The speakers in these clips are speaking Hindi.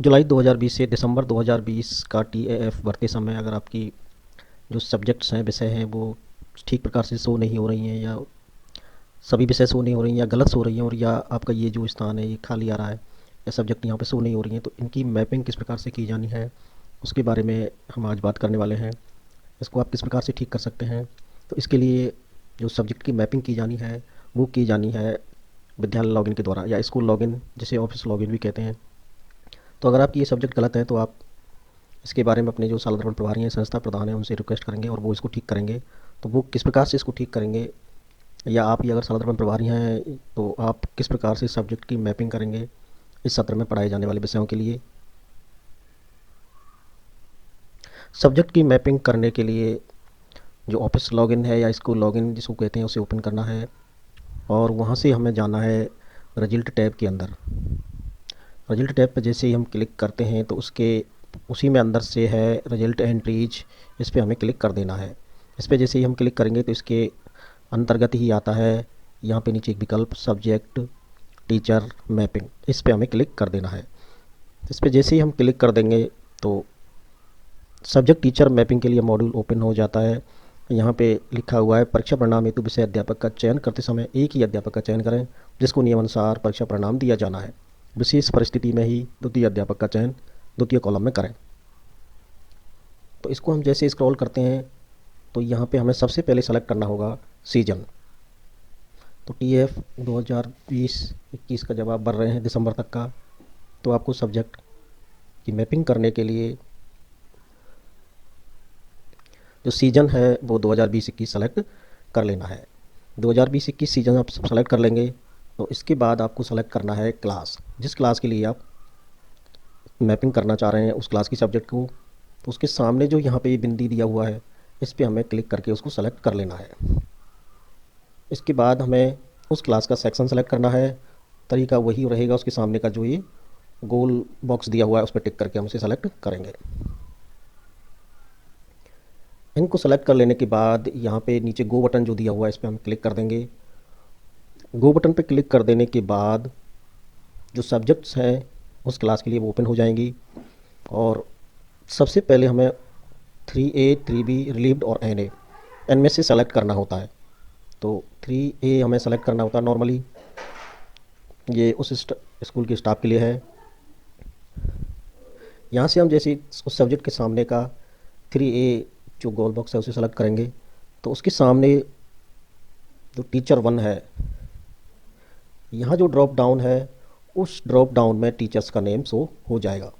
जुलाई 2020 से दिसंबर 2020 का टीएएफ भरते समय अगर आपकी जो सब्जेक्ट्स हैं, विषय हैं, वो ठीक प्रकार से शो नहीं हो रही हैं, या सभी विषय शो नहीं हो रही हैं, या गलत शो हो रही हैं, और या आपका ये जो स्थान है ये खाली आ रहा है, या सब्जेक्ट यहाँ पे शो नहीं हो रही हैं, तो इनकी मैपिंग किस प्रकार से की जानी है, उसके बारे में हम आज बात करने वाले हैं। इसको आप किस प्रकार से ठीक कर सकते हैं। तो इसके लिए जो सब्जेक्ट की मैपिंग की जानी है वो की जानी है विद्यालय लॉगिन के द्वारा, या स्कूल लॉगिन, जिसे ऑफिस लॉगिन भी कहते हैं। तो अगर आपकी ये सब्जेक्ट गलत है तो आप इसके बारे में अपने जो साधारण प्रभारी हैं, संस्था प्रधान हैं, उनसे रिक्वेस्ट करेंगे और वो इसको ठीक करेंगे। तो वो किस प्रकार से इसको ठीक करेंगे, या आप ये अगर साधारण प्रभारी हैं तो आप किस प्रकार से सब्जेक्ट की मैपिंग करेंगे इस सत्र में पढ़ाए जाने वाले विषयों के लिए। सब्जेक्ट की मैपिंग करने के लिए जो ऑफिस लॉगिन है या स्कूल लॉगिन जिसको कहते हैं, उसे ओपन करना है और वहाँ से हमें जाना है रिजल्ट टैब के अंदर। रिजल्ट टैब पर जैसे ही हम क्लिक करते हैं तो उसके उसी में अंदर से है रिजल्ट एंट्रीज, इस पर हमें क्लिक कर देना है। इस पर जैसे ही हम क्लिक करेंगे तो इसके अंतर्गत ही आता है यहाँ पे नीचे एक विकल्प सब्जेक्ट टीचर मैपिंग, इस पर हमें क्लिक कर देना है। इस पर जैसे ही हम क्लिक कर देंगे तो सब्जेक्ट टीचर मैपिंग के लिए मॉड्यूल ओपन हो जाता है। यहाँ पे लिखा हुआ है परीक्षा परिणाम हेतु विषय अध्यापक का चयन करते समय एक ही अध्यापक का चयन करें जिसको नियमानुसार परीक्षा परिणाम दिया जाना है। विशेष परिस्थिति में ही द्वितीय अध्यापक का चयन द्वितीय कॉलम में करें। तो इसको हम जैसे स्क्रॉल करते हैं तो यहाँ पे हमें सबसे पहले सेलेक्ट करना होगा सीजन। तो टीएफ 2020-21 का जब आप भर रहे हैं दिसंबर तक का, तो आपको सब्जेक्ट की मैपिंग करने के लिए जो सीजन है वो 2020-21 सेलेक्ट कर लेना है। 2020-21 सीजन आप सेलेक्ट कर लेंगे तो इसके बाद आपको सेलेक्ट करना है क्लास, जिस क्लास के लिए आप मैपिंग करना चाह रहे हैं उस क्लास की सब्जेक्ट को। तो उसके सामने जो यहाँ पे ये बिंदी दिया हुआ है इस पर हमें क्लिक करके उसको सेलेक्ट कर लेना है। इसके बाद हमें उस क्लास का सेक्शन सेलेक्ट करना है। तरीका वही रहेगा, उसके सामने का जो ये गोल बॉक्स दिया हुआ है उस पर टिक करके हम उसे सेलेक्ट करेंगे। इनको सेलेक्ट कर लेने के बाद यहाँ पे नीचे गो बटन जो दिया हुआ है इस पर हम क्लिक कर देंगे। गो बटन पे क्लिक कर देने के बाद जो सब्जेक्ट्स हैं उस क्लास के लिए वो ओपन हो जाएंगी, और सबसे पहले हमें 3A 3B रिलीव्ड और NA इनमें से सेलेक्ट करना होता है। तो 3A हमें सेलेक्ट करना होता है नॉर्मली, ये उस स्कूल के स्टाफ के लिए है। यहाँ से हम जैसे उस सब्जेक्ट के सामने का 3A जो गोल बॉक्स है उसे सेलेक्ट करेंगे तो उसके सामने जो टीचर 1 है, यहाँ जो ड्रॉप डाउन है उस ड्रॉप डाउन में टीचर्स का नेम शो हो जाएगा,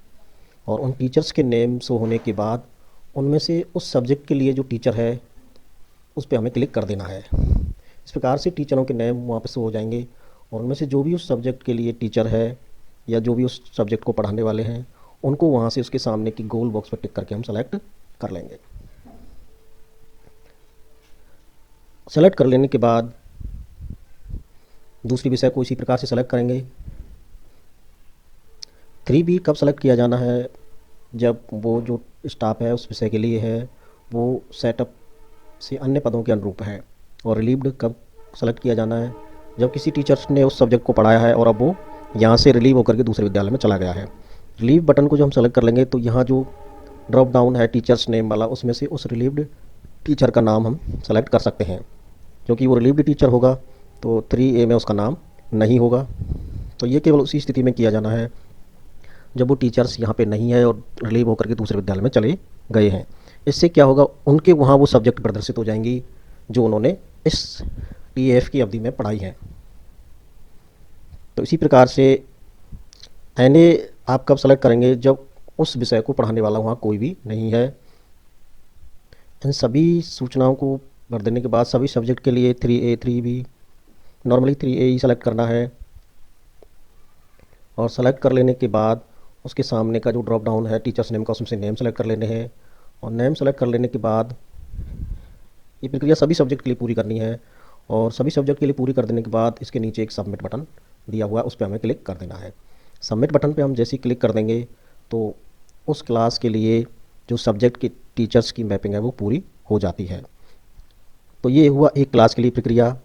और उन टीचर्स के नेम शो होने के बाद उनमें से उस सब्जेक्ट के लिए जो टीचर है उस पर हमें क्लिक कर देना है। इस प्रकार से टीचरों के नेम वहाँ पे शो हो जाएंगे, और उनमें से जो भी उस सब्जेक्ट के लिए टीचर है या जो भी उस सब्जेक्ट को पढ़ाने वाले हैं उनको वहाँ से उसके सामने की गोल बॉक्स पर टिक करके हम सेलेक्ट कर लेंगे। सेलेक्ट कर लेने के बाद दूसरी विषय को इसी प्रकार से सेलेक्ट करेंगे। 3B कब सेलेक्ट किया जाना है, जब वो जो स्टाफ है उस विषय के लिए है वो सेटअप से अन्य पदों के अनुरूप है। और रिलीव्ड कब सेलेक्ट किया जाना है, जब किसी टीचर्स ने उस सब्जेक्ट को पढ़ाया है और अब वो यहाँ से रिलीव होकर के दूसरे विद्यालय में चला गया है। रिलीव बटन को जो हम सेलेक्ट कर लेंगे तो यहाँ जो ड्रॉप डाउन है टीचर्स नेम वाला उसमें से उस रिलीव्ड टीचर का नाम हम सेलेक्ट कर सकते हैं। क्योंकि वो रिलीव्ड टीचर होगा तो 3A में उसका नाम नहीं होगा। तो ये केवल उसी स्थिति में किया जाना है जब वो टीचर्स यहाँ पे नहीं है और रिलीव होकर के दूसरे विद्यालय में चले गए हैं। इससे क्या होगा, उनके वहाँ वो सब्जेक्ट प्रदर्शित हो जाएंगी जो उन्होंने इस टीएफ की अवधि में पढ़ाई है। तो इसी प्रकार से NA आप कब सेलेक्ट करेंगे, जब उस विषय को पढ़ाने वाला वहाँ कोई भी नहीं है। इन सभी सूचनाओं को भर देने के बाद सभी सब्जेक्ट के लिए 3A 3B नॉर्मली 3A ही सेलेक्ट करना है, और सेलेक्ट कर लेने के बाद उसके सामने का जो ड्रॉप डाउन है टीचर्स नेम का उसमें से नेम सेलेक्ट कर लेने हैं। और नेम सेलेक्ट कर लेने के बाद ये प्रक्रिया सभी सब्जेक्ट के लिए पूरी करनी है, और सभी सब्जेक्ट के लिए पूरी कर देने के बाद इसके नीचे एक सबमिट बटन दिया हुआ है उस पर हमें क्लिक कर देना है। सबमिट बटन पे हम जैसे ही क्लिक कर देंगे तो उस क्लास के लिए जो सब्जेक्ट की टीचर्स की मैपिंग है वो पूरी हो जाती है। तो ये हुआ एक क्लास के लिए प्रक्रिया।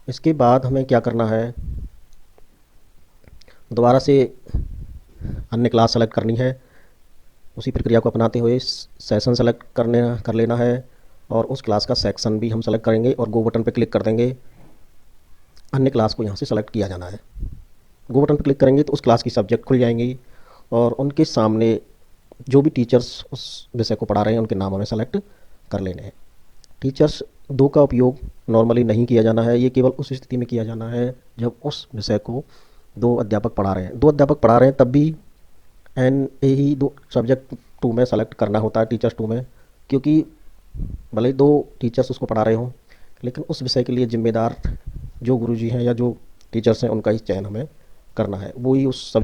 इसके बाद हमें क्या करना है, दोबारा से अन्य क्लास सेलेक्ट करनी है। उसी प्रक्रिया को अपनाते हुए सेशन सेलेक्ट कर लेना है और उस क्लास का सेक्शन भी हम सेलेक्ट करेंगे और गो बटन पर क्लिक कर देंगे। अन्य क्लास को यहाँ से सेलेक्ट किया जाना है। गो बटन पर क्लिक करेंगे तो उस क्लास की सब्जेक्ट खुल जाएंगी और उनके सामने जो भी टीचर्स उस विषय को पढ़ा रहे हैं उनके नाम हमें सेलेक्ट कर लेने हैं। टीचर्स दो का उपयोग नॉर्मली नहीं किया जाना है, ये केवल उस स्थिति में किया जाना है जब उस विषय को दो अध्यापक पढ़ा रहे हैं। दो अध्यापक पढ़ा रहे हैं तब भी एन ए ही दो सब्जेक्ट टू में सेलेक्ट करना होता है, टीचर्स टू में, क्योंकि भले ही दो टीचर्स उसको पढ़ा रहे हों लेकिन उस विषय के लिए जिम्मेदार जो गुरुजी हैं या जो टीचर्स हैं उनका ही चयन हमें करना है, वो ही उस सब।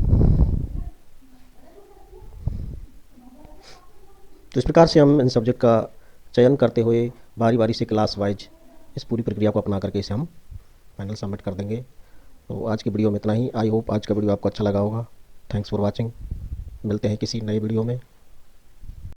तो इस प्रकार से हम इन सब्जेक्ट का चयन करते हुए बारी बारी से क्लास वाइज इस पूरी प्रक्रिया को अपना करके इसे हम फाइनल सबमिट कर देंगे। तो आज की वीडियो में इतना ही। आई होप आज का वीडियो आपको अच्छा लगा होगा। Thanks for watching. मिलते हैं किसी नए वीडियो में।